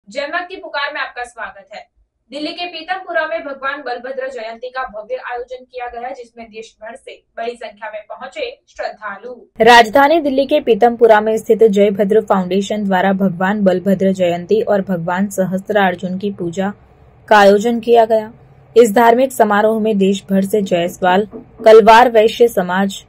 जनमत की पुकार में आपका स्वागत है। दिल्ली के पीतमपुरा में भगवान बलभद्र जयंती का भव्य आयोजन किया गया, जिसमें देश भर से बड़ी संख्या में पहुंचे श्रद्धालु। राजधानी दिल्ली के पीतमपुरा में स्थित जय भद्र फाउंडेशन द्वारा भगवान बलभद्र जयंती और भगवान सहस्त्रार्जुन की पूजा का आयोजन किया गया। इस धार्मिक समारोह में देश भर से जायसवाल कलवार वैश्य समाज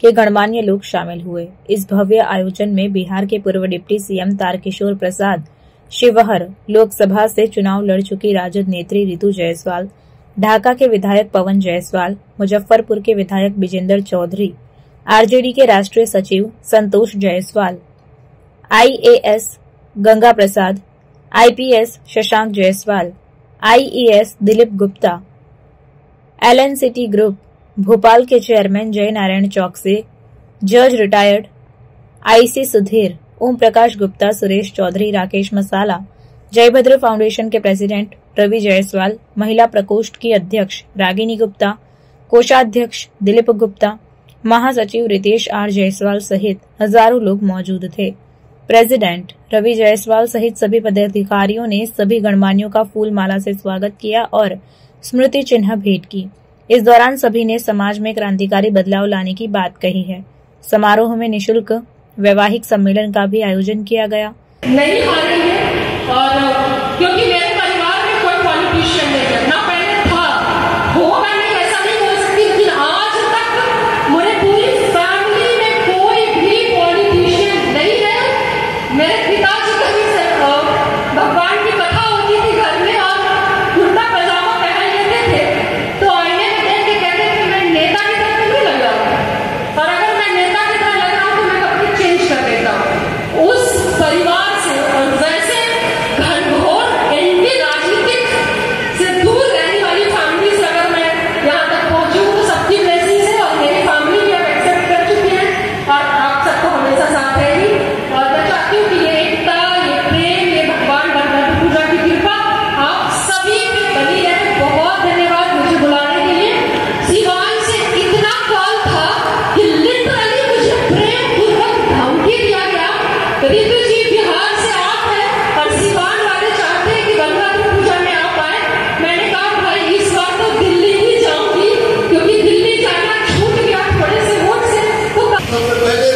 के गणमान्य लोग शामिल हुए। इस भव्य आयोजन में बिहार के पूर्व डिप्टी सीएम तारकिशोर प्रसाद, शिवहर लोकसभा से चुनाव लड़ चुकी राजद नेत्री रितु जायसवाल, ढाका के विधायक पवन जायसवाल, मुजफ्फरपुर के विधायक विजेंद्र चौधरी, आरजेडी के राष्ट्रीय सचिव Santosh Jaiswal, IAS Ganga Prasad, IPS Shashank Jaiswal, IES Dilip Gupta, LNCT group Bhopal के चेयरमैन जय नारायण चौकसे, जज retired IC Sudhir, Om Prakash Gupta, Suresh Chaudhary, Rakesh Masala, Jaibhadra foundation के प्रेसिडेंट रवि जायसवाल, महिला प्रकोष्ठ की अध्यक्ष रागिनी गुप्ता, कोषाध्यक्ष दिलीप गुप्ता, महासचिव रितेश आर जायसवाल सहित हजारों लोग मौजूद थे। प्रेसिडेंट रवि जायसवाल सहित सभी पदाधिकारियों ने सभी गणमान्यों का फूल माला से स्वागत किया और स्मृति चिन्ह भेंट की। इस दौरान सभी ने समाज में क्रांतिकारी बदलाव लाने की बात कही है। समारोह में निशुल्क वैवाहिक सम्मेलन का भी आयोजन किया गया। नहीं हारी है और क्योंकि मेरे परिवार में कोई पॉलिटिशियन नहीं है, ना पहले था, होगा नहीं ऐसा नहीं बोल सकती, लेकिन आज तक मेरे पूरी फैमिली में कोई भी पॉलिटिशियन नहीं है। मेरे पिताजी कभी से भगवान की कथा होती थी घर में और कुर्ता पैजामा पहन लेते थे, तो आईने में देख के कहते थे मैं नेता की तरह नहीं लग रहा हूँ, और अगर मैं नेता की तरह लग रहा हूँ तो मैं कभी चेंज कर देता हूँ। उस परिवार से और वैसे घनघोर एंटी राजनीतिक से दूर रहने वाली फैमिली से अगर मैं यहाँ तक पहुंची हूँ तो सबकी ब्लेसिंग है, और मेरी फैमिली भी अब एक्सेप्ट कर चुकी है और आप सबको हमेशा साथ रहेगी। और मैं चाहती हूँ कि ये एकता, ये प्रेम, ये भगवान बलभद्र पूजा की कृपा आप सभी पे बनी रहे। बहुत धन्यवाद मुझे बुलाने के लिए। सिवान से इतना कॉल था कि लिटरली मुझे प्रेम पूर्वक धमकी दिया गया, रितु जी बिहार से आप हैं और सिवान वाले चाहते हैं कि बलभद्र पूजा में आप आए। मैंने कहा भाई इस बार तो दिल्ली ही जाऊंगी, क्योंकि दिल्ली जाना छूट गया थोड़े से वोट से। तो सबसे पहले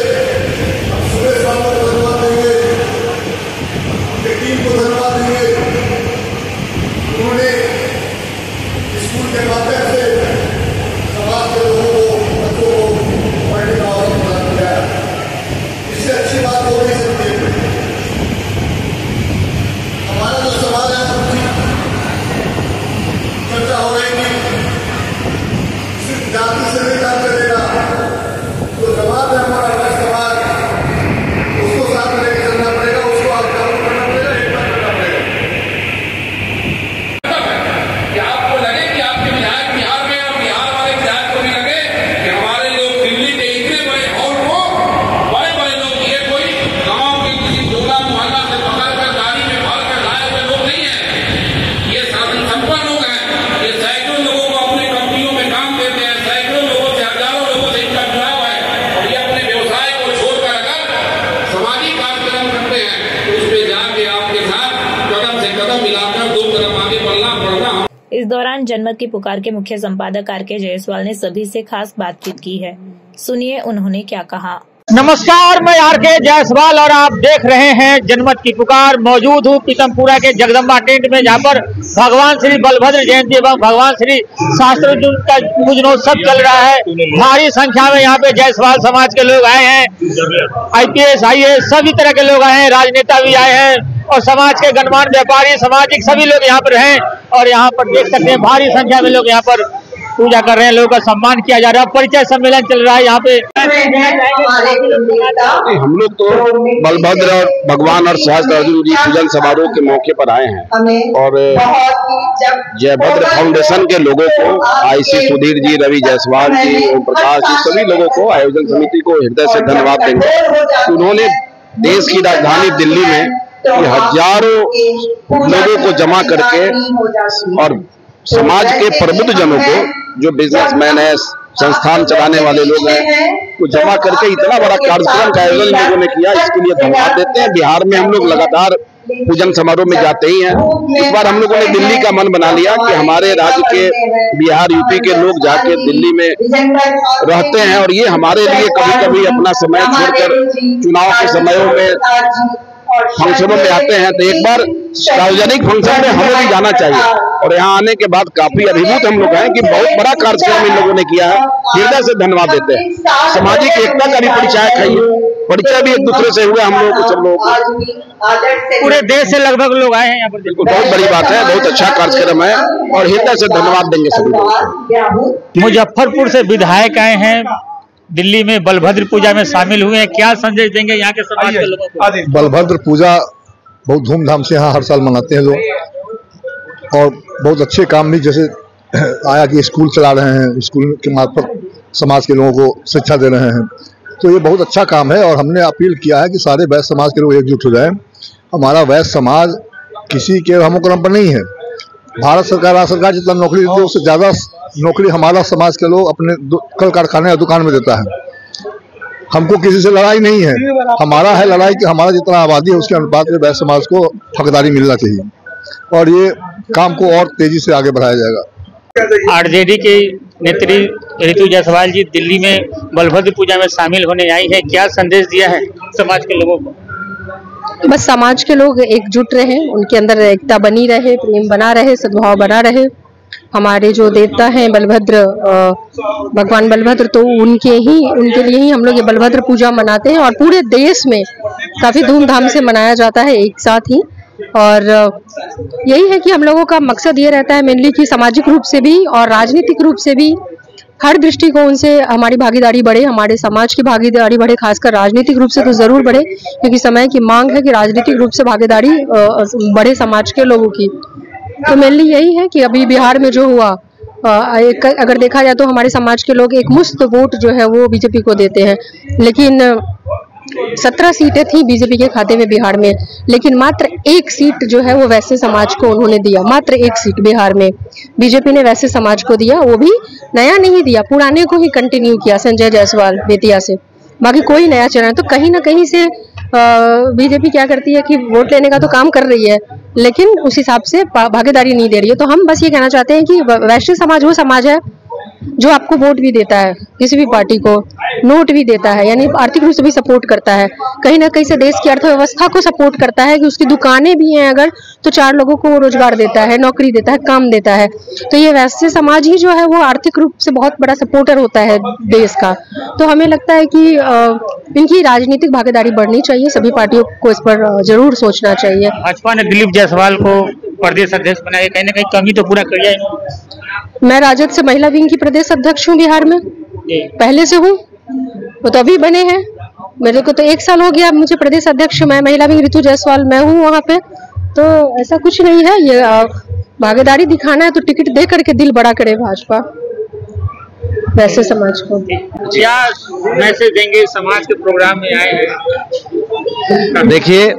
सुरेश बाबू को धन्यवाद देंगे, अपनी टीम को धन्यवाद देंगे। उन्होंने स्कूल के माध्यम से समाज के लोगों को, बच्चों को पढ़ने का अवसर प्रदान किया है। इससे अच्छी बात हो नहीं सकती है। हमारा जो सवाल है चर्चा हो रही थी, सिर्फ जाति से नहीं काम चलेगा, तो जवाब है हमारा अलग समाज, उसको साथ में लेकर चलना पड़ेगा, उसको आप जागरूक करना पड़ेगा, एकता करना पड़ेगा। कि आपको लगे कि आपके विधायक बिहार में और बिहार वाले विधायक को भी लगे कि हमारे लोग दिल्ली के इतने बड़े हॉल को बड़े बड़े लोग, ये कोई गांव के किसी टोला मोहल्ला से पकड़कर गाड़ी में भरकर लाए हुए लोग नहीं है। ये साधन संपन्न लोग हैं। ये सैकड़ों लोगों को अपनी कंपनियों में काम देते हैं, सैकड़ों लोगों से, हजारों लोगों से इनका जुड़ाव है, और ये अपने व्यवसाय को छोड़कर अगर सामाजिक कार्यक्रम करते हैं तो उस पर जाके आपके साथ कदम से कदम मिलाकर दो कदम आगे बढ़ना पड़ना। इस दौरान जनमत की पुकार के मुख्य संपादक आरके जायसवाल ने सभी से खास बातचीत की है। सुनिए उन्होंने क्या कहा। नमस्कार, मैं आरके जायसवाल और आप देख रहे हैं जनमत की पुकार। मौजूद हूँ पीतमपुरा के जगदम्बा टेंट में, जहाँ पर भगवान श्री बलभद्र जयंती एवं भगवान श्री सहस्त्रार्जुन का पूजनोत्सव चल रहा है। भारी संख्या में यहाँ पे जायसवाल समाज के लोग आए हैं, आईपीएस आईएएस सभी तरह के लोग आए हैं, राजनेता भी आए हैं और समाज के गणमान्य व्यापारी, सामाजिक सभी लोग यहाँ पर हैं। और यहाँ पर देख सकते हैं भारी संख्या में लोग यहाँ पर पूजा कर रहे हैं, लोगों का सम्मान किया जा रहा है। परिचय सम्मेलन चल रहा है यहाँ पे। हम लोग तो बलभद्र और भगवान और सहस्त्रार्जुन जी पूजन समारोह के मौके पर आए हैं और जयभद्र फाउंडेशन के लोगों को, आईसी सुधीर जी, रवि जायसवाल जी, ओम प्रकाश जी, सभी लोगों को, आयोजन समिति को हृदय से धन्यवाद देंगे। उन्होंने देश की राजधानी दिल्ली में हजारों लोगों को जमा करके और समाज के प्रबुद्ध जनों को, जो बिजनेसमैन है, संस्थान चलाने वाले लोग हैं, को जमा करके इतना बड़ा कार्यक्रम का आयोजन लोगों ने किया, इसके लिए धन्यवाद देते हैं। बिहार में हम लोग लगातार पूजन समारोह में जाते ही हैं। इस बार हम लोगों ने दिल्ली का मन बना लिया कि हमारे राज्य के बिहार यूपी के लोग जाके दिल्ली में रहते हैं और ये हमारे लिए कभी कभी अपना समय छोड़कर चुनाव के समयों में फंक्शनों में आते हैं, तो एक बार सार्वजनिक फंक्शन में हमें भी जाना चाहिए। और यहाँ आने के बाद काफी अभिभूत हम लोग हैं कि बहुत बड़ा कार्यक्रम इन लोगों ने किया है, हृदय से धन्यवाद देते हैं। सामाजिक एकता का भी परिचय है, परिचय भी एक दूसरे से हुआ हम लोगों को, सब लोग पूरे देश से लगभग लोग आए हैं यहाँ पर। बिल्कुल बहुत बड़ी बात है, बहुत अच्छा कार्यक्रम है और हृदय से धन्यवाद देंगे सभी लोग। मुजफ्फरपुर से विधायक आए हैं, दिल्ली में बलभद्र पूजा में शामिल हुए हैं, क्या संदेश देंगे यहाँ के समाज के लोगों को? बलभद्र पूजा बहुत धूमधाम से यहाँ हर साल मनाते हैं लोग और बहुत अच्छे काम भी, जैसे आया कि स्कूल चला रहे हैं, स्कूल के मार्फत समाज के लोगों को शिक्षा दे रहे हैं, तो ये बहुत अच्छा काम है। और हमने अपील किया है कि सारे वैश्य समाज के लोग एकजुट हो जाएं। हमारा वैश्य समाज किसी के हमोक्रम पर नहीं है। भारत सरकार, राज्य सरकार जितना नौकरी देती है उससे ज़्यादा नौकरी हमारा समाज के लोग अपने कल कारखाने या दुकान में देता है। हमको किसी से लड़ाई नहीं है, हमारा है लड़ाई कि हमारा जितना आबादी है उसके अनुपात में वैश्य समाज को हकदारी मिलना चाहिए और ये काम को और तेजी से आगे बढ़ाया जाएगा। आरजेडी के नेत्री ऋतु जायसवाल जी दिल्ली में बलभद्र पूजा में शामिल होने आई है, क्या संदेश दिया है समाज के लोगों को? बस समाज के लोग एकजुट रहे, उनके अंदर एकता बनी रहे, प्रेम बना रहे, सद्भाव बना रहे। हमारे जो देवता हैं बलभद्र, भगवान बलभद्र, तो उनके लिए ही हम लोग ये बलभद्र पूजा मनाते हैं और पूरे देश में काफी धूमधाम से मनाया जाता है एक साथ ही। और यही है कि हम लोगों का मकसद ये रहता है मेनली कि सामाजिक रूप से भी और राजनीतिक रूप से भी हर दृष्टिकोण से हमारी भागीदारी बढ़े, हमारे समाज की भागीदारी बढ़े, खासकर राजनीतिक रूप से तो जरूर बढ़े, क्योंकि समय की मांग है कि राजनीतिक रूप से भागीदारी बढ़े समाज के लोगों की। तो मेनली यही है कि अभी बिहार में जो हुआ, अगर देखा जाए तो हमारे समाज के लोग एक मुफ्त वोट जो है वो बीजेपी को देते हैं, लेकिन 17 सीटें थी बीजेपी के खाते में बिहार में, लेकिन मात्र 1 सीट जो है वो वैश्य समाज को उन्होंने दिया। मात्र 1 सीट बिहार में बीजेपी ने वैश्य समाज को दिया, वो भी नया नहीं दिया, पुराने को ही कंटिन्यू किया संजय जायसवाल बेतिया से, बाकी कोई नया चरण। तो कहीं ना कहीं से बीजेपी क्या करती है कि वोट लेने का तो काम कर रही है लेकिन उस हिसाब से भागीदारी नहीं दे रही है। तो हम बस ये कहना चाहते हैं कि वैश्य समाज वो समाज है जो आपको वोट भी देता है, किसी भी पार्टी को नोट भी देता है, यानी आर्थिक रूप से भी सपोर्ट करता है, कहीं ना कहीं से देश की अर्थव्यवस्था को सपोर्ट करता है कि उसकी दुकानें भी हैं अगर तो 4 लोगों को रोजगार देता है, नौकरी देता है, काम देता है। तो ये वैश्य समाज ही जो है वो आर्थिक रूप से बहुत बड़ा सपोर्टर होता है देश का। तो हमें लगता है कि इनकी राजनीतिक भागीदारी बढ़नी चाहिए, सभी पार्टियों को इस पर जरूर सोचना चाहिए। भाजपा ने दिलीप जायसवाल को प्रदेश अध्यक्ष बनाया, कहीं ना कहीं कमी तो पूरा कर दिया। मैं राजद से महिला विंग की प्रदेश अध्यक्ष हूँ बिहार में, पहले से हूँ, वो तो अभी बने हैं, मेरे को तो 1 साल हो गया मुझे प्रदेश अध्यक्ष। मैं महिला विंग ऋतु जायसवाल मैं हूँ वहाँ पे, तो ऐसा कुछ नहीं है। ये भागीदारी दिखाना है तो टिकट दे करके दिल बड़ा करे भाजपा वैसे समाज को। क्या मैसेज देंगे समाज के प्रोग्राम में आए हैं? देखिए,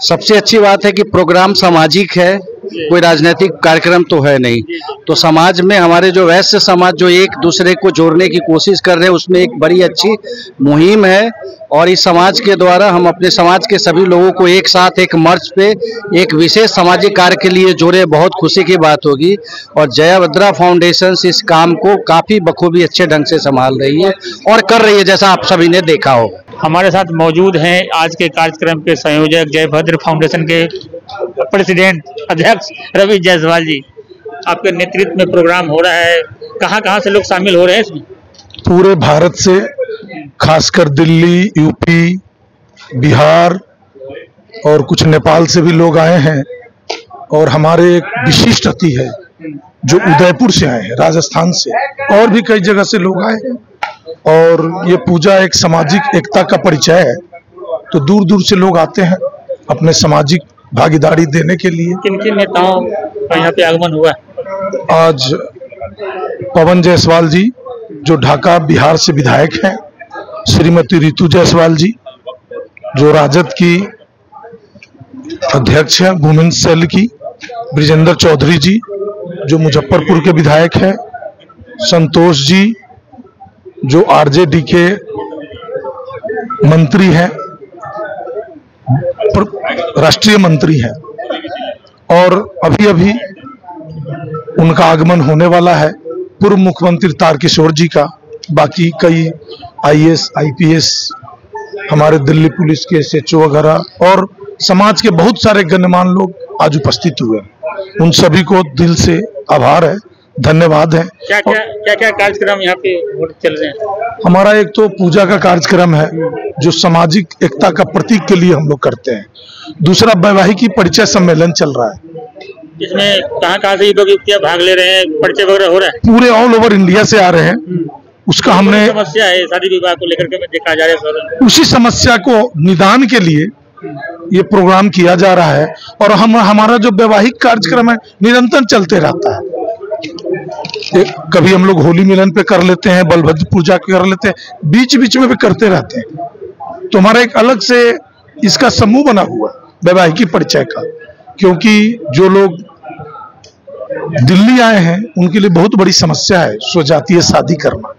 सबसे अच्छी बात है कि प्रोग्राम सामाजिक है, कोई राजनीतिक कार्यक्रम तो है नहीं। तो समाज में हमारे जो वैश्य समाज जो एक दूसरे को जोड़ने की कोशिश कर रहे हैं, उसमें एक बड़ी अच्छी मुहिम है और इस समाज के द्वारा हम अपने समाज के सभी लोगों को एक साथ एक मंच पे एक विशेष सामाजिक कार्य के लिए जोड़े, बहुत खुशी की बात होगी। और जयाभद्रा फाउंडेशन इस काम को काफी बखूबी अच्छे ढंग से संभाल रही है और कर रही है, जैसा आप सभी ने देखा होगा। हमारे साथ मौजूद हैं आज के कार्यक्रम के संयोजक जयभद्र फाउंडेशन के प्रेसिडेंट अध्यक्ष रवि जायसवाल जी। आपके नेतृत्व में प्रोग्राम हो रहा है, कहाँ से लोग शामिल हो रहे हैं इसमें? पूरे भारत से, खासकर दिल्ली, यूपी, बिहार और कुछ नेपाल से भी लोग आए हैं। और हमारे एक विशिष्ट अतिथि है जो उदयपुर से आए हैं, राजस्थान से, और भी कई जगह से लोग आए हैं। और ये पूजा एक सामाजिक एकता का परिचय है, तो दूर दूर से लोग आते हैं अपने सामाजिक भागीदारी देने के लिए। किन किन नेताओं का यहाँ पे आगमन हुआ? आज पवन जायसवाल जी जो ढाका बिहार से विधायक हैं, श्रीमती ऋतु जायसवाल जी जो राजद की अध्यक्ष हैं वुमेन्स सेल की, ब्रिजेंद्र चौधरी जी जो मुजफ्फरपुर के विधायक हैं, संतोष जी जो आरजेडी के मंत्री हैं, राष्ट्रीय मंत्री हैं और अभी अभी उनका आगमन होने वाला है। पूर्व मुख्यमंत्री तारकिशोर जी का, बाकी कई IAS IPS, हमारे दिल्ली पुलिस के SHO वगैरह और समाज के बहुत सारे गण्यमान्य लोग आज उपस्थित हुए। उन सभी को दिल से आभार है, धन्यवाद है। क्या कार्यक्रम यहाँ पे चल रहे हैं? हमारा एक तो पूजा का कार्यक्रम है जो सामाजिक एकता का प्रतीक के लिए हम लोग करते हैं। दूसरा वैवाहिक परिचय सम्मेलन चल रहा है। इसमें कहाँ से लोग भाग ले रहे हैं, परिचय वगैरह हो रहा है? पूरे ऑल ओवर इंडिया से आ रहे हैं। उसका हमने समस्या है शादी विवाह को लेकर के देखा जा रहा है, उसी समस्या को निदान के लिए ये प्रोग्राम किया जा रहा है। और हमारा जो वैवाहिक कार्यक्रम है निरंतर चलते रहता है। कभी हम लोग होली मिलन पे कर लेते हैं, बलभद्र पूजा कर लेते हैं, बीच बीच में भी करते रहते हैं। तो हमारा एक अलग से इसका समूह बना हुआ है वैवाहिक परिचय का, क्योंकि जो लोग दिल्ली आए हैं उनके लिए बहुत बड़ी समस्या है स्वजातीय शादी करना।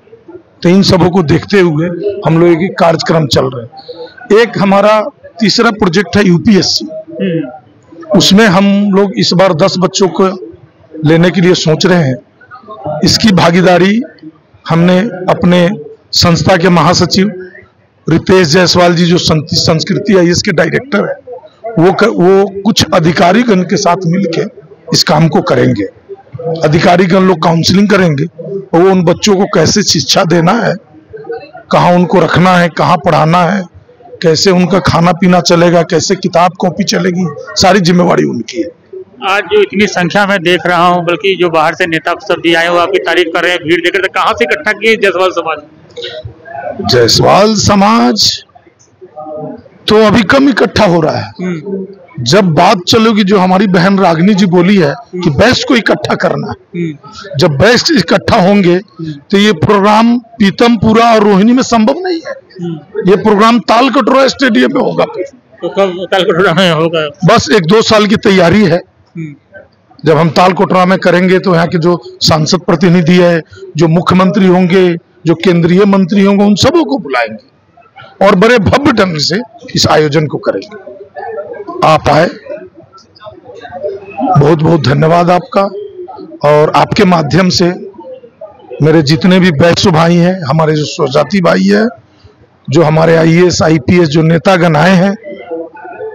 तो इन सबों को देखते हुए हम लोग एक कार्यक्रम चल रहे हैं। एक हमारा तीसरा प्रोजेक्ट है UPSC, उसमें हम लोग इस बार 10 बच्चों को लेने के लिए सोच रहे हैं। इसकी भागीदारी हमने अपने संस्था के महासचिव रितेश जायसवाल जी, जो संस्कृति IAS के डायरेक्टर है, वो कुछ अधिकारीगण के साथ मिलके इस काम को करेंगे। अधिकारीगण लोग काउंसलिंग करेंगे और वो उन बच्चों को कैसे शिक्षा देना है, कहाँ उनको रखना है, कहाँ पढ़ाना है, कैसे उनका खाना पीना चलेगा, कैसे किताब कॉपी चलेगी, सारी जिम्मेवारी उनकी है। आज जो इतनी संख्या में देख रहा हूँ, बल्कि जो बाहर से नेता सब भी आए हो आपकी तारीफ कर रहे हैं, भीड़ देख रहे, कहाँ से इकट्ठा किए जायसवाल समाज? जायसवाल समाज तो अभी कम इकट्ठा हो रहा है। जब बात चलेगी, जो हमारी बहन रागिनी जी बोली है कि बेस्ट को इकट्ठा करना है, जब बेस्ट इकट्ठा होंगे तो ये प्रोग्राम पीतमपुरा और रोहिणी में संभव नहीं है। ये प्रोग्राम तालकटोरा स्टेडियम में होगा। तो कब तालकटोरा में होगा? बस 1-2 साल की तैयारी है। जब हम तालकटोरा में करेंगे तो यहाँ के जो सांसद प्रतिनिधि है, जो मुख्यमंत्री होंगे, जो केंद्रीय मंत्री होंगे, उन सबों को बुलाएंगे और बड़े भव्य ढंग से इस आयोजन को करेंगे। आप आए, बहुत बहुत धन्यवाद आपका। और आपके माध्यम से मेरे जितने भी वैश्य भाई हैं, हमारे जो स्वजाति भाई है, जो हमारे IAS IPS जो नेतागण आए हैं,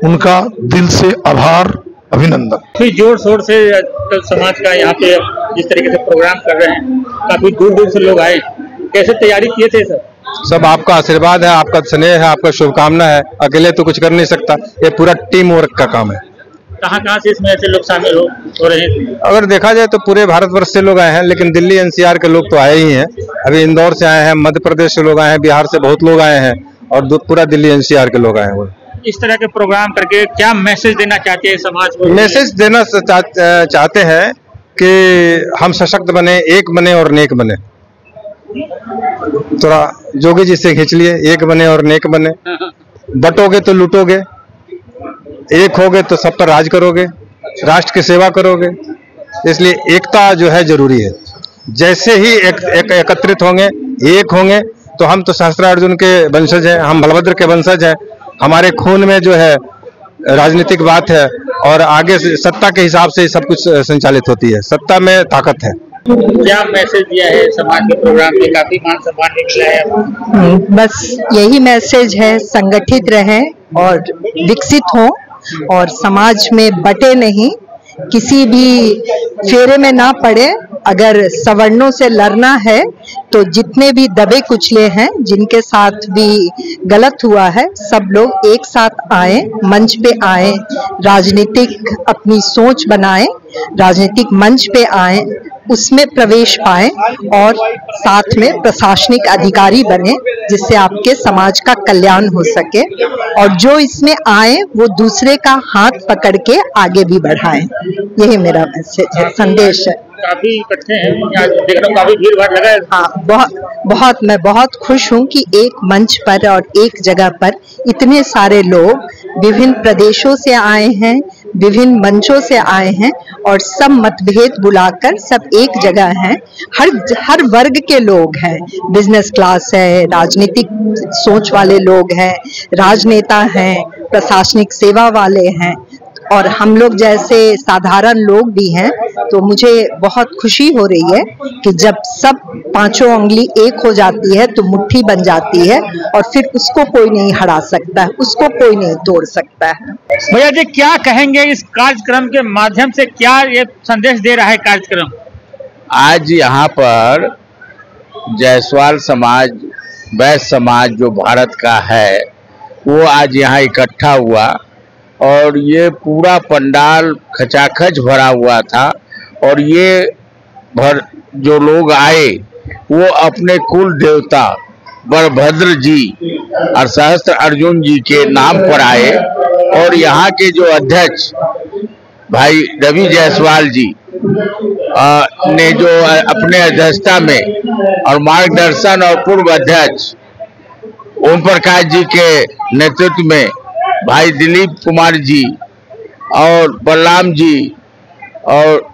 उनका दिल से आभार, अभिनंदन। काफी जोर शोर से समाज का यहाँ पे जिस तरीके से प्रोग्राम कर रहे हैं, काफी दूर दूर से लोग आए, कैसे तैयारी किए थे सर? सब आपका आशीर्वाद है, आपका स्नेह है, आपका शुभकामना है। अकेले तो कुछ कर नहीं सकता, ये पूरा टीम वर्क का काम है। कहाँ से इसमें ऐसे लोग शामिल हो रहे हैं? अगर देखा जाए तो पूरे भारतवर्ष से लोग आए हैं, लेकिन दिल्ली NCR के लोग तो आए ही हैं। अभी इंदौर से आए हैं, मध्य प्रदेश से लोग आए हैं, बिहार से बहुत लोग आए हैं और पूरा दिल्ली NCR के लोग आए हैं। इस तरह के प्रोग्राम करके क्या मैसेज देना चाहते हैं समाज को? मैसेज देना चाहते हैं कि हम सशक्त बने, एक बने और नेक बने। थोड़ा जोगी जी से खींच लिए, एक बने और नेक बने। बटोगे तो लूटोगे, एक होगे तो सब पर राज करोगे, राष्ट्र की सेवा करोगे। इसलिए एकता जो है जरूरी है। जैसे ही एकत्रित होंगे, एक होंगे, तो हम तो सहस्त्रार्जुन के वंशज हैं, हम बलभद्र के वंशज हैं। हमारे खून में जो है राजनीतिक बात है और आगे सत्ता के हिसाब से सब कुछ संचालित होती है। सत्ता में ताकत है। क्या मैसेज दिया है समाज के प्रोग्राम में? काफी मान सम्मान मिला है। बस यही मैसेज है, संगठित रहें और विकसित हों और समाज में बटे नहीं, किसी भी फेरे में ना पड़े। अगर सवर्णों से लड़ना है तो जितने भी दबे कुचले हैं, जिनके साथ भी गलत हुआ है, सब लोग एक साथ आए, मंच पे आए, राजनीतिक अपनी सोच बनाएं, राजनीतिक मंच पे आए, उसमें प्रवेश पाएं और साथ में प्रशासनिक अधिकारी बने, जिससे आपके समाज का कल्याण हो सके। और जो इसमें आए वो दूसरे का हाथ पकड़ के आगे भी बढ़ाएं। यही मेरा मैसेज है, संदेश है। काफी इकट्ठे हैं, देख रहा हूं काफी भीड़ भाड़ लगा है। हाँ, मैं बहुत खुश हूँ कि एक मंच पर और एक जगह पर इतने सारे लोग विभिन्न प्रदेशों से आए हैं, विभिन्न मंचों से आए हैं और सब मतभेद बुलाकर सब एक जगह हैं। हर वर्ग के लोग हैं, बिजनेस क्लास है, राजनीतिक सोच वाले लोग हैं, राजनेता हैं, प्रशासनिक सेवा वाले हैं और हम लोग जैसे साधारण लोग भी हैं। तो मुझे बहुत खुशी हो रही है कि जब सब पांचों उंगली एक हो जाती है तो मुट्ठी बन जाती है और फिर उसको कोई नहीं हरा सकता है, उसको कोई नहीं तोड़ सकता है। भैया जी, क्या कहेंगे इस कार्यक्रम के माध्यम से, क्या ये संदेश दे रहा है कार्यक्रम? आज यहाँ पर जायसवाल समाज, वैश्य समाज जो भारत का है, वो आज यहाँ इकट्ठा हुआ और ये पूरा पंडाल खचाखच भरा हुआ था और ये जो लोग आए वो अपने कुल देवता बलभद्र जी और सहस्त्र अर्जुन जी के नाम पर आए और यहाँ के जो अध्यक्ष भाई रवि जायसवाल जी ने जो अपने अध्यक्षता में और मार्गदर्शन और पूर्व अध्यक्ष ओम प्रकाश जी के नेतृत्व में भाई दिलीप कुमार जी और बलराम जी और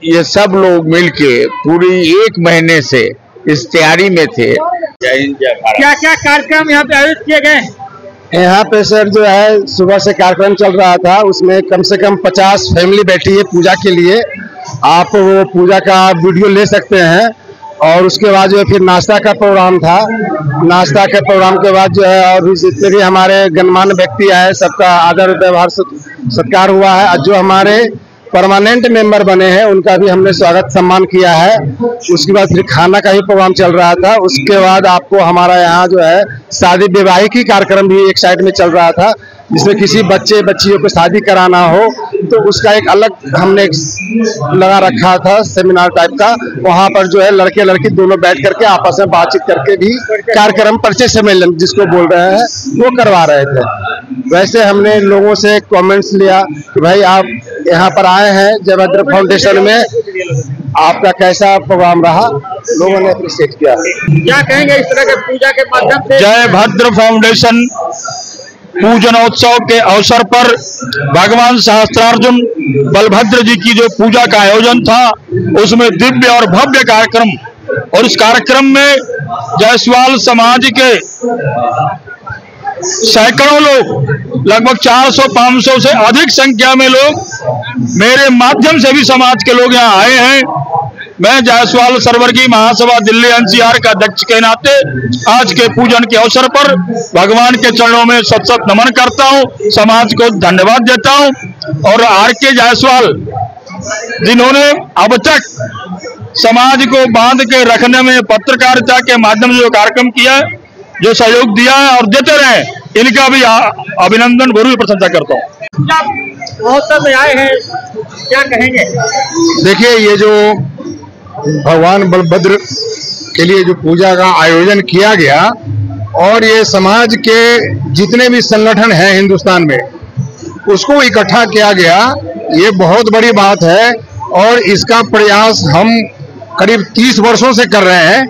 ये सब लोग मिलके पूरी एक महीने से इस तैयारी में थे। जय हिंद जय भारत। क्या क्या कार्यक्रम यहाँ पे आयोजित किए गए? यहाँ पे सर जो है सुबह से कार्यक्रम चल रहा था, उसमें कम से कम 50 फैमिली बैठी है पूजा के लिए। आप वो पूजा का वीडियो ले सकते हैं। और उसके बाद जो है फिर नाश्ता का प्रोग्राम था। नाश्ता के प्रोग्राम के बाद जो है और भी जितने भी हमारे गणमान्य व्यक्ति आए सबका आदर व्यवहार सत्कार हुआ है। जो हमारे परमानेंट मेंबर बने हैं उनका भी हमने स्वागत सम्मान किया है। उसके बाद फिर खाना का ही प्रोग्राम चल रहा था। उसके बाद आपको हमारा यहाँ जो है शादी विवाहिकी कार्यक्रम भी एक साइड में चल रहा था, जिसमें किसी बच्चियों को शादी कराना हो तो उसका एक अलग हमने लगा रखा था सेमिनार टाइप का। वहाँ पर जो है लड़के लड़की दोनों बैठ करके आपस में बातचीत करके भी कार्यक्रम परिचय सम्मेलन जिसको बोल रहे हैं वो करवा रहे थे। वैसे हमने लोगों से कमेंट्स लिया कि भाई आप यहाँ पर आए हैं जयभद्र फाउंडेशन में, आपका कैसा प्रोग्राम रहा? लोगों ने अप्रिशिएट किया। क्या कहेंगे इस तरह के पूजा के माध्यम से? जयभद्र फाउंडेशन पूजनोत्सव के अवसर पर भगवान सहस्त्रार्जुन बलभद्र जी की जो पूजा का आयोजन था उसमें दिव्य और भव्य कार्यक्रम, और इस कार्यक्रम में जायसवाल समाज के सैकड़ों लोग, लगभग 400-500 से अधिक संख्या में लोग मेरे माध्यम से भी समाज के लोग यहाँ आए हैं। मैं जायसवाल सर्ववर्गीय महासभा दिल्ली एनसीआर का अध्यक्ष के नाते आज के पूजन के अवसर पर भगवान के चरणों में सत नमन करता हूँ, समाज को धन्यवाद देता हूँ। और आर.के. जायसवाल जिन्होंने अब तक समाज को बांध के रखने में पत्रकारिता के माध्यम से जो कार्यक्रम किया, जो सहयोग दिया है और देते रहे, इनका भी अभिनंदन भरी प्रशंसा करता हूँ। महोत्सव में आए हैं, क्या कहेंगे? देखिए, ये जो भगवान बलभद्र के लिए जो पूजा का आयोजन किया गया और ये समाज के जितने भी संगठन हैं हिंदुस्तान में उसको इकट्ठा किया गया, ये बहुत बड़ी बात है। और इसका प्रयास हम करीब 30 वर्षों से कर रहे हैं।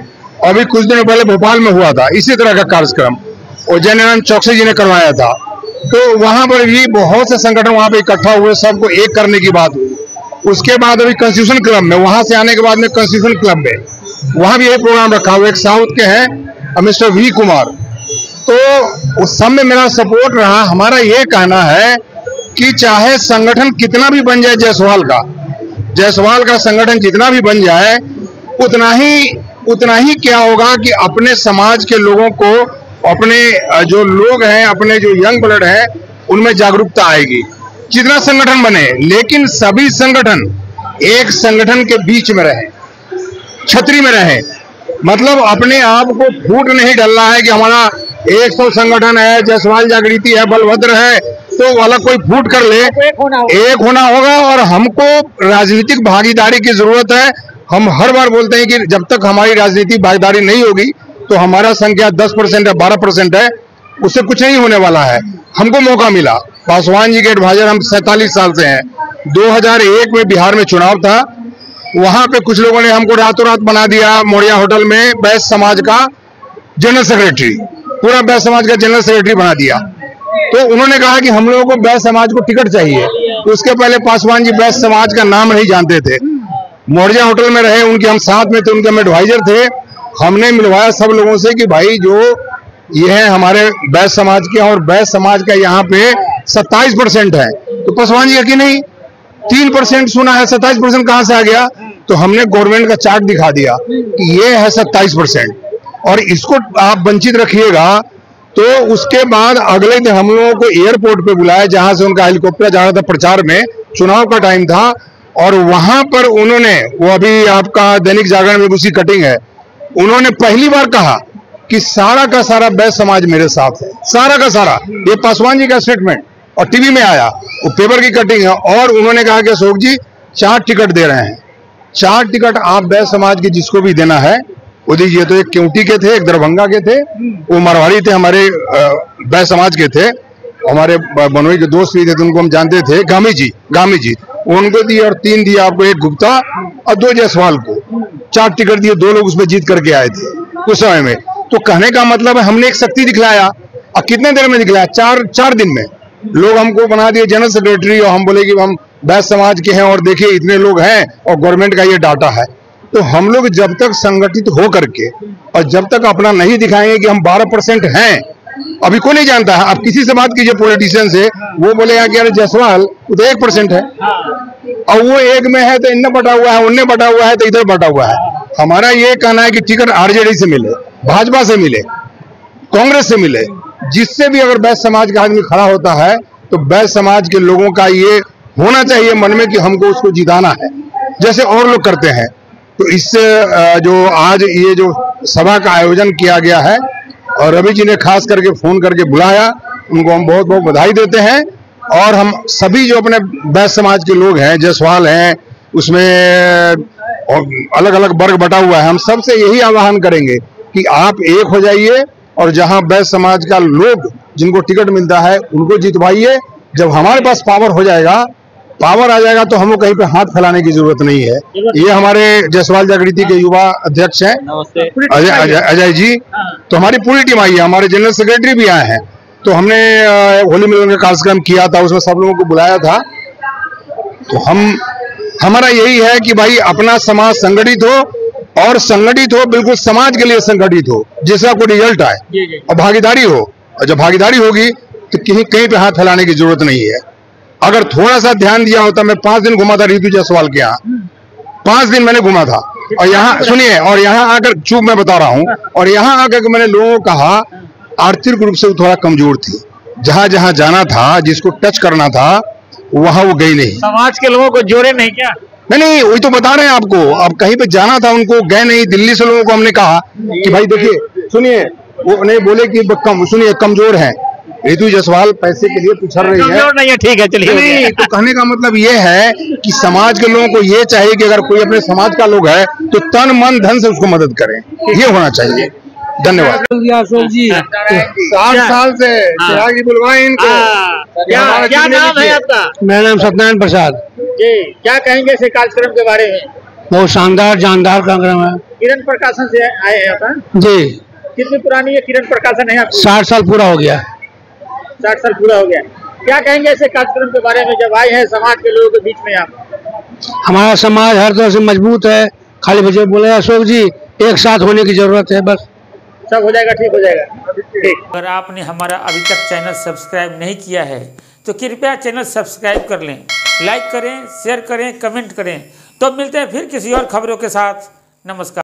अभी कुछ दिनों पहले भोपाल में हुआ था इसी तरह का कार्यक्रम, और जयनारायण चौकसी जी ने करवाया था। तो वहां पर भी बहुत से संगठन वहां पे इकट्ठा हुए, सबको एक करने की बात हुई। उसके बाद अभी कॉन्स्टिट्यूशन क्लब में, वहां से आने के बाद में कॉन्स्टिट्यूशन क्लब में वहां भी एक प्रोग्राम रखा हुआ। एक साउथ के हैं मिस्टर वी कुमार, तो उस सब में मेरा सपोर्ट रहा। हमारा ये कहना है कि चाहे संगठन कितना भी बन जाए, जायसवाल का संगठन जितना भी बन जाए, उतना ही क्या होगा कि अपने समाज के लोगों को, अपने जो लोग हैं, अपने जो यंग ब्लड है, उनमें जागरूकता आएगी। जितना संगठन बने, लेकिन सभी संगठन एक संगठन के बीच में रहे, छतरी में रहे। मतलब अपने आप को फूट नहीं डालना है कि हमारा 100 संगठन है, जायसवाल जागृति है, बलभद्र है, तो वाला कोई फूट कर ले। एक होना होगा। और हमको राजनीतिक भागीदारी की जरूरत है। हम हर बार बोलते हैं कि जब तक हमारी राजनीतिक भागीदारी नहीं होगी तो हमारा संख्या 10% है, 12% है, उससे कुछ नहीं होने वाला है। हमको मौका मिला, पासवान जी के एडवाइजर हम 47 साल से हैं। 2001 में बिहार में चुनाव था, वहां पे कुछ लोगों ने हमको रातों रात बना दिया मोरिया होटल में बैस समाज का जनरल सेक्रेटरी, पूरा बैस समाज का जनरल सेक्रेटरी बना दिया। तो उन्होंने कहा कि हम लोगों को बैस समाज को टिकट चाहिए। तो उसके पहले पासवान जी बैस समाज का नाम नहीं जानते थे। मोरिया होटल में रहे, उनके हम साथ में थे, उनके हम एडवाइजर थे। हमने मिलवाया सब लोगों से कि भाई जो ये है हमारे बैस समाज के, और बैस समाज का यहाँ पे 27% है। तो पासवान जी यकीन नहीं, 3% सुना है, 27% कहां से आ गया? तो हमने गवर्नमेंट का चार्ट दिखा दिया कि ये है 27% और इसको आप वंचित रखिएगा। तो उसके बाद अगले दिन हम लोगों को एयरपोर्ट पे बुलाया, जहां से उनका हेलीकॉप्टर जा रहा था प्रचार में, चुनाव का टाइम था, और वहां पर उन्होंने, वो अभी आपका दैनिक जागरण में उसकी कटिंग है, उन्होंने पहली बार कहा कि सारा का सारा बैस समाज मेरे साथ है, सारा का सारा। ये पासवान जी का स्टेटमेंट और टीवी में आया, वो पेपर की कटिंग है। और उन्होंने कहा कि अशोक जी 4 टिकट दे रहे हैं, 4 टिकट आप बैस समाज के जिसको भी देना है वो दीजिए। तो एक केवटी के थे, एक दरभंगा के थे, वो मारवाड़ी थे, हमारे बैस समाज के थे, हमारे बनोई के दोस्त भी थे, तो उनको हम जानते थे, गामी जी उनको दिए, और 3 दिए आपको, एक गुप्ता और 2 जायसवाल को। 4 टिकट दिए, 2 लोग उसमें जीत करके आए थे उस समय में। तो कहने का मतलब है हमने एक शक्ति दिखलाया। और कितने देर में दिखलाया? 4 दिन में लोग हमको बना दिए जनरल सेक्रेटरी, और हम बोले कि हम बैस समाज के हैं और देखिए इतने लोग हैं और गवर्नमेंट का ये डाटा है। तो हम लोग जब तक संगठित हो करके और जब तक अपना नहीं दिखाएंगे कि हम 12% हैं, अभी कोई नहीं जानता है। आप किसी से बात कीजिए पॉलिटिशियन से, वो बोलेगा कि अरे जायसवाल वो तो 1% है, और वो एक में है तो इनने बटा हुआ है, उनने बटा हुआ है तो इधर बटा हुआ है। हमारा ये कहना है कि टिकट आरजेडी से मिले, भाजपा से मिले, कांग्रेस से मिले, जिससे भी अगर बैस समाज का आदमी खड़ा होता है तो बैस समाज के लोगों का ये होना चाहिए मन में कि हमको उसको जिताना है, जैसे और लोग करते हैं। तो इससे जो आज ये जो सभा का आयोजन किया गया है, और रवि जी ने खास करके फोन करके बुलाया, उनको हम बहुत बहुत बधाई देते हैं। और हम सभी जो अपने बैस समाज के लोग हैं, जायसवाल हैं, उसमें अलग अलग वर्ग बटा हुआ है, हम सबसे यही आह्वान करेंगे कि आप एक हो जाइए, और जहां बैस समाज का लोग जिनको टिकट मिलता है उनको जितवाइए। जब हमारे पास पावर हो जाएगा, पावर आ जाएगा, तो हमको कहीं पे हाथ फैलाने की जरूरत नहीं है। ये हमारे जायसवाल जागृति के युवा अध्यक्ष हैं अजय जी, तो हमारी पूरी टीम आई है, हमारे जनरल सेक्रेटरी भी आए हैं। तो हमने होली मिलन का कार्यक्रम किया था, उसमें सब लोगों को बुलाया था। तो हमारा यही है कि भाई अपना समाज संगठित हो, और संगठित हो बिल्कुल समाज के लिए संगठित हो, जिसका कोई रिजल्ट आए, और भागीदारी हो। और जब भागीदारी होगी तो कहीं पे हाथ फैलाने की जरूरत नहीं है। अगर थोड़ा सा ध्यान दिया होता, मैं 5 दिन घुमा था रितु जायसवाल के यहाँ, 5 दिन मैंने घुमा था, और यहाँ सुनिए, और यहाँ आकर चूप मैं बता रहा हूँ, और यहाँ आकर मैंने लोगों को कहा आर्थिक रूप से वो थोड़ा कमजोर थी, जहां जहां जाना था, जिसको टच करना था, वहां वो गई नहीं। समाज के लोगों को जोड़े नहीं क्या? नहीं, वही तो बता रहे हैं आपको। अब कहीं पे जाना था, उनको गए नहीं। दिल्ली से लोगों को हमने कहा कि भाई देखिए, सुनिए, वो नहीं बोले कि सुनिए कमजोर है, रितु जायसवाल पैसे के लिए पिछड़ रही है, नहीं है, ठीक है, चलिए। नहीं, तो कहने का मतलब ये है कि समाज के लोगों को ये चाहिए कि अगर कोई अपने समाज का लोग है तो तन मन धन से उसको मदद करें, ये होना चाहिए। धन्यवाद। अशोक जी 60 साल से चिराग जी बुलवाए इनको। क्या नाम है आपका? मेरा नाम सत्यनारायण प्रसाद जी। क्या कहेंगे इस कार्यक्रम के बारे में? बहुत शानदार जानदार कार्यक्रम है। किरण प्रकाशन से आए हैं आप? जी। कितनी पुरानी ये किरण प्रकाशन है आपकी? 60 साल पूरा हो गया। 60 साल पूरा हो गया। क्या कहेंगे ऐसे कार्यक्रम के बारे में जब आए हैं समाज के लोगों के बीच में आप? हमारा समाज हर तरह से मजबूत है, खाली बच्चे बोले अशोक जी एक साथ होने की जरूरत है, बस सब हो जाएगा, ठीक हो जाएगा। अगर आपने हमारा अभी तक चैनल सब्सक्राइब नहीं किया है तो कृपया चैनल सब्सक्राइब कर लें, लाइक करें, शेयर करें, कमेंट करें। तो मिलते हैं फिर किसी और खबरों के साथ। नमस्कार।